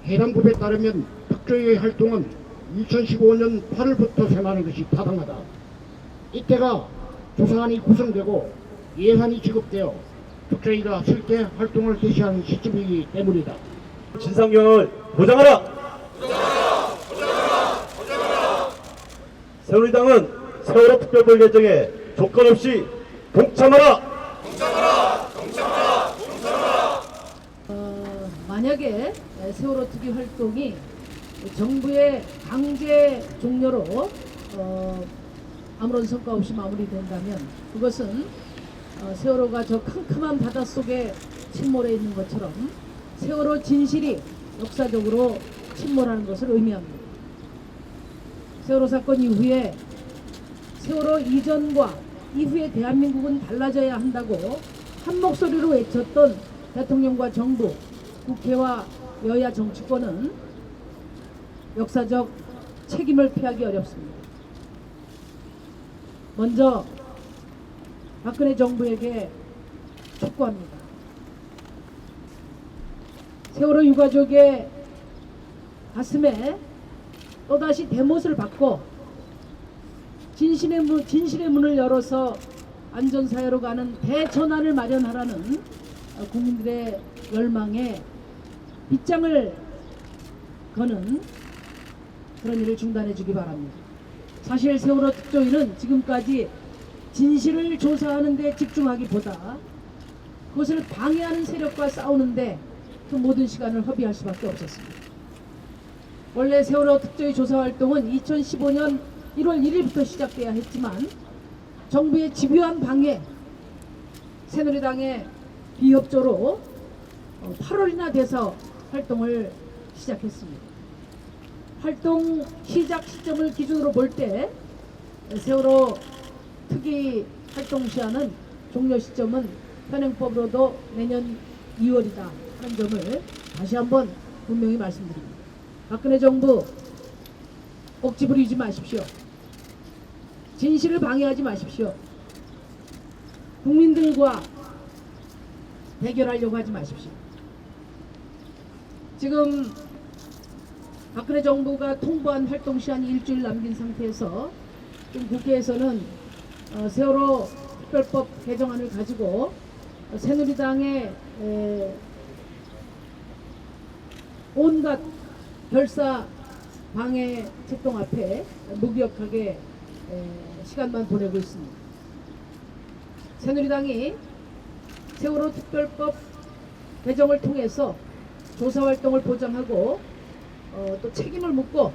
해당법에 따르면 특조위의 활동은 2015년 8월부터 생하는 것이 타당하다. 이때가 조사안이 구성되고 예산이 지급되어 특조위가 실제 활동을 개시하는 시점이기 때문이다. 진상규명을 보장하라! 새누리당은 세월호 특별법 개정에 조건 없이 동참하라! 만약에 세월호 특위 활동이 정부의 강제 종료로 아무런 성과 없이 마무리된다면 그것은 세월호가 저 캄캄한 바닷속에 침몰해 있는 것처럼 세월호 진실이 역사적으로 침몰하는 것을 의미합니다. 세월호 사건 이후에 세월호 이전과 이후에 대한민국은 달라져야 한다고 한 목소리로 외쳤던 대통령과 정부, 국회와 여야 정치권은 역사적 책임을 피하기 어렵습니다. 먼저 박근혜 정부에게 촉구합니다. 세월호 유가족의 가슴에 또다시 대못을 박고 진실의 문을 열어서 안전사회로 가는 대전환을 마련하라는 국민들의 열망에 빗장을 거는 그런 일을 중단해 주기 바랍니다. 사실 세월호 특조위는 지금까지 진실을 조사하는 데 집중하기보다 그것을 방해하는 세력과 싸우는데 그 모든 시간을 허비할 수밖에 없었습니다. 원래 세월호 특조위 조사 활동은 2015년 1월 1일부터 시작돼야 했지만 정부의 집요한 방해, 새누리당의 비협조로 8월이나 돼서 활동을 시작했습니다. 활동 시작 시점을 기준으로 볼 때 세월호 특위 활동 시한은 종료 시점은 현행법으로도 내년 2월이다 하는 점을 다시 한번 분명히 말씀드립니다. 박근혜 정부 꼭지 부리지 마십시오. 진실을 방해하지 마십시오. 국민들과 대결하려고 하지 마십시오. 지금 박근혜 정부가 통보한 활동 시한이 일주일 남긴 상태에서 지금 국회에서는 세월호 특별법 개정안을 가지고 새누리당의 온갖 결사 방해 책동 앞에 무기력하게 시간만 보내고 있습니다. 새누리당이 세월호 특별법 개정을 통해서 조사활동을 보장하고 또 책임을 묻고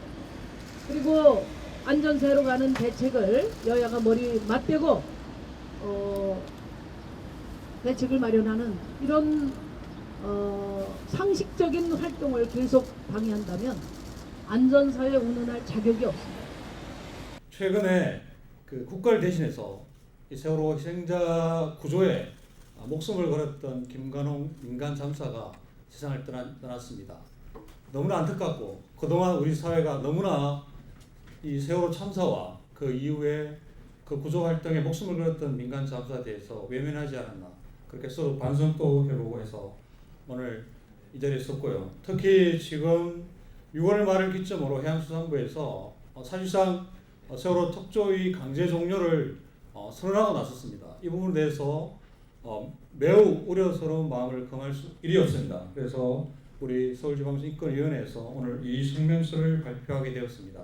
그리고 안전사회로 가는 대책을 여야가 머리 맞대고 대책을 마련하는 이런 상식적인 활동을 계속 방해한다면 안전사회 운운할 자격이 없습니다. 최근에 그 국가를 대신해서 이 세월호 희생자 구조에 목숨을 걸었던 김관홍 민간 참사가 세상을 떠났습니다. 너무나 안타깝고 그동안 우리 사회가 너무나 이 세월호 참사와 그 이후에 그 구조 활동에 목숨을 걸었던 민간 참사에 대해서 외면하지 않았나 그렇게 서로 반성도 해보고 해서 오늘 이 자리에 섰고요. 특히 지금 6월 말을 기점으로 해양수산부에서 사실상 세월호 특조위 강제 종료를 선언하고 나섰습니다. 이 부분에 대해서 매우 우려스러운 마음을 금할 일이 없습니다. 그래서 우리 서울지방시 인권위원회에서 오늘 이 성명서를 발표하게 되었습니다.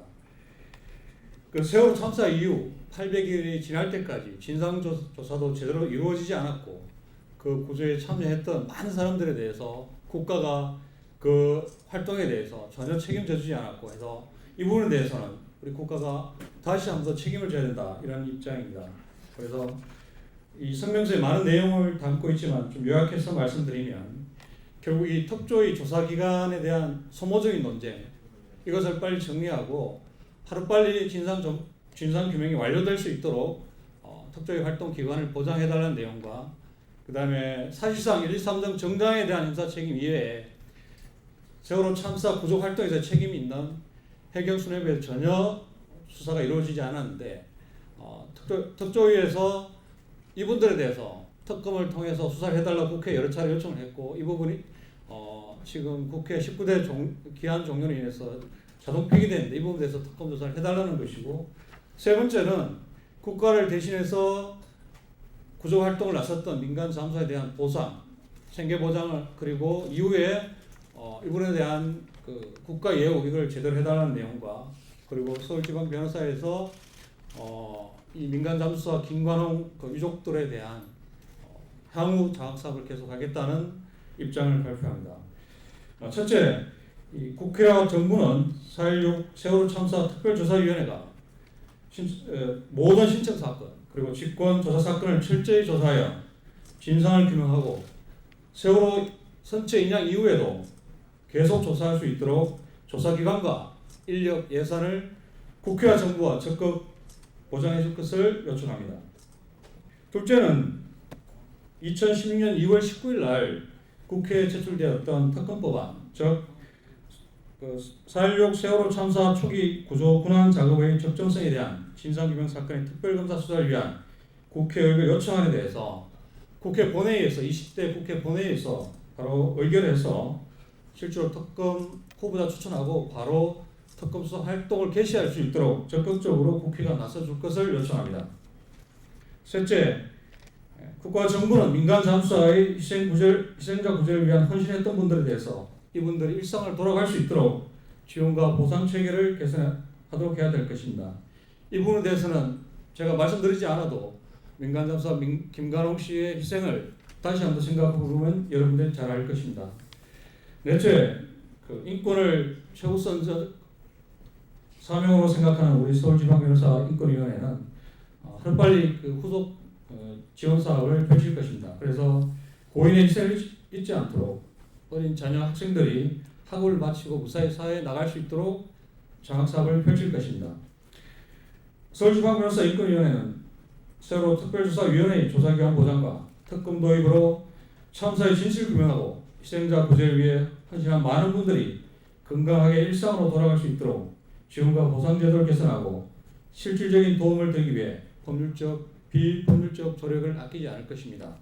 그 세월호 참사 이후 800일이 지날 때까지 진상조사도 제대로 이루어지지 않았고 그 구조에 참여했던 많은 사람들에 대해서 국가가 그 활동에 대해서 전혀 책임져 주지 않았고 해서 이 부분에 대해서는 우리 국가가 다시 한번 더 책임을 져야 된다 이런 입장입니다. 그래서 이 성명서에 많은 내용을 담고 있지만 좀 요약해서 말씀드리면 결국 이 특조위 조사기관에 대한 소모적인 논쟁 이것을 빨리 정리하고 하루빨리 진상규명이 완료될 수 있도록 특조위 활동 기관을 보장해달라는 내용과 그 다음에 사실상 1, 2, 3등 정당에 대한 형사 책임 이외에 세월호 참사 구조 활동에서 책임이 있는 해경수뇌부에서 전혀 수사가 이루어지지 않았는데 특조위에서 이분들에 대해서 특검을 통해서 수사를 해달라고 국회에 여러 차례 요청을 했고 이 부분이 지금 국회 19대 기한 종료로 인해서 자동 폐기되는데 이 부분에 대해서 특검 조사를 해달라는 것이고, 세 번째는 국가를 대신해서 구조 활동을 나섰던 민간 잠수사에 대한 보상, 생계 보장을, 그리고 이후에 일본에 대한 그 국가 예우 이걸 제대로 해달라는 내용과, 그리고 서울지방변호사에서 이 민간 잠수사 김관홍 그 유족들에 대한 향후 장학 사업을 계속하겠다는 입장을 발표합니다. 첫째, 이 국회와 정부는 4.16 세월호 참사 특별조사위원회가 모든 신청 사건 그리고 직권 조사 사건을 철저히 조사하여 진상을 규명하고 세월호 선체 인양 이후에도 계속 조사할 수 있도록 조사기관과 인력 예산을 국회와 정부가 적극 보장해 줄 것을 요청합니다. 둘째는 2016년 2월 19일 날 국회에 제출되었던 특검법안, 즉 4.16 세월호 참사 초기 구조 군안 작업의 적정성에 대한 진상규명 사건의 특별검사 수사를 위한 국회 의결 요청안에 대해서 국회 본회의에서 20대 국회 본회의에서 바로 의결해서 실제로 특검 후보자 추천하고 바로 특검 수사 활동을 개시할 수 있도록 적극적으로 국회가 나서줄 것을 요청합니다. 셋째, 국가와 정부는 민간 잠수사의 희생자 구제를 위한 헌신했던 분들에 대해서 이분들이 일상을 돌아갈 수 있도록 지원과 보상 체계를 개선하도록 해야 될 것입니다. 이 부분에 대해서는 제가 말씀드리지 않아도 민간 잠수사 김관홍 씨의 희생을 다시 한번 생각해보면 여러분들이 잘 알 것입니다. 넷째, 그 인권을 최우선 사명으로 생각하는 우리 서울지방변호사 인권위원회는 하루빨리 그 후속 지원 사업을 펼칠 것입니다. 그래서 고인의 희생을 잊지 않도록 어린 자녀 학생들이 학업을 마치고 무사히 사회에 나갈 수 있도록 장학 사업을 펼칠 것입니다. 서울지방변호사 인권위원회는 세월호 특별조사위원회의 조사기관 보장과 특검 도입으로 참사의 진실 규명하고 희생자 구제를 위해 헌신한 많은 분들이 건강하게 일상으로 돌아갈 수 있도록 지원과 보상 제도를 개선하고 실질적인 도움을 드리기 위해 법률적, 비법률적 조력을 아끼지 않을 것입니다.